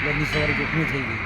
લગની સવારે જોખમી થઈ ગઈ.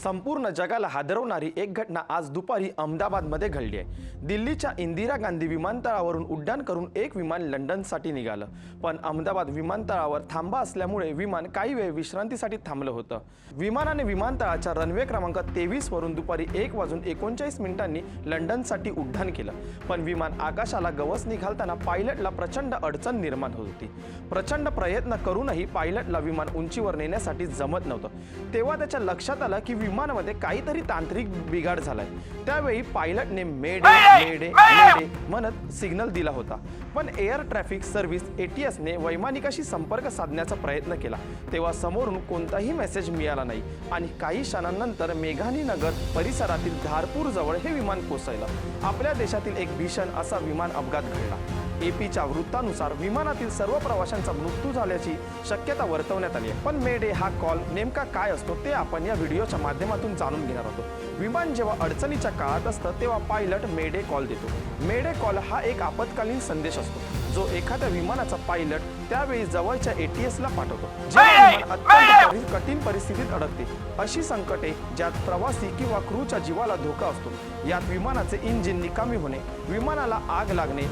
संपूर्ण जगाला हादरवणारी एक घटना आज दुपारी अहमदाबादमध्ये घडली आहे. दिल्लीच्या इंदिरा गांधी विमानतळावरून उड्डाण करून एक विमान लंडनसाठी निघालं, पण अहमदाबाद विमानतळावर थांबा असल्यामुळे विमान काही वेळ विश्रांतीसाठी थांबलं होतं. विमानाने विमानतळाच्या रनवे क्रमांक 23 वरून दुपारी 1:39 लंडनसाठी उड्डाण केलं, पण विमान आकाशाला गवसणी घालताना पायलटला प्रचंड अडचण निर्माण होत होती. प्रचंड प्रयत्न करूनही पायलटला विमान उंचीवर नेण्यासाठी जमत नव्हतं. तेव्हा त्याच्या लक्षात आलं की विमानामध्ये काहीतरी तांत्रिक बिघाड झालाय. त्यावेळी पायलटने मेडे मेडे मेडे म्हणत सिग्नल दिला होता, पण एअर ट्रॅफिक सर्व्हिस ATSने वैमानिकाशी संपर्क साधण्याचा प्रयत्न केला. तेव्हा समोरून कोणताही मेसेज मिळाला नाही आणि काही क्षणांनंतर मेघानीनगर परिसरातील धारपूर जवळ हे विमान कोसळलं. आपल्या देशातील एक भीषण असा विमान अपघात घडला. APच्या वृत्तानुसार विमानातील सर्व प्रवाशांचा मृत्यू झाल्याची शक्यता वर्तवण्यात आली आहे. पण मेडे हा कॉल नेमका काय असतो ते आपण या व्हिडिओच्या माध्यमातून जाणून घेणार आहोत. विमान जेव्हा अडचणीच्या काळात असतं तेव्हा पायलट मेडे कॉल देतो. मेडे कॉल हा एक आपत्कालीन संदेश असतो जो एखाद्या विमानाचा पायलट त्यावेळी जवळच्या ATSला पाठवतो. जेव्हा विमान अत्यंत कठीण परिस्थितीत अडकते, अशी संकटे ज्यात प्रवासी किंवा क्रूच्या जीवाला धोका असतो, यात विमानाचे इंजिन निकामी होणे, विमानाला आग लागणे,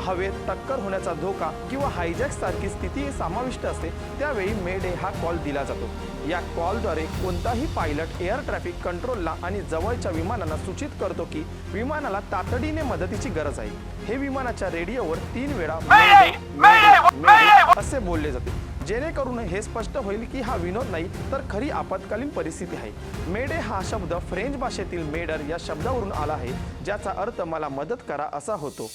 हवेत टक्कर होण्याचा धोका किंवा हायजॅक सारखी स्थिती समाविष्ट असते, त्यावेळी मेडे हा कॉल दिला जातो. या कॉलद्वारे कोणताही पायलट एअर ट्रॅफिक कंट्रोलला आणि जवळच्या विमानांना सूचित करतो की विमानाला तातडीने मदतीची गरज आहे. हे विमानाच्या रेडिओवर 3 वेळा मेडे मेडे मेडे असे बोलले जाते, जेणेकरून हे स्पष्ट होईल की हा विनोद नाही तर खरी आपत्कालीन परिस्थिती आहे. मेडे हा शब्द फ्रेंच भाषेतील मेडर या शब्दावरून आला आहे, ज्याचा अर्थ मला मदत करा असा होतो.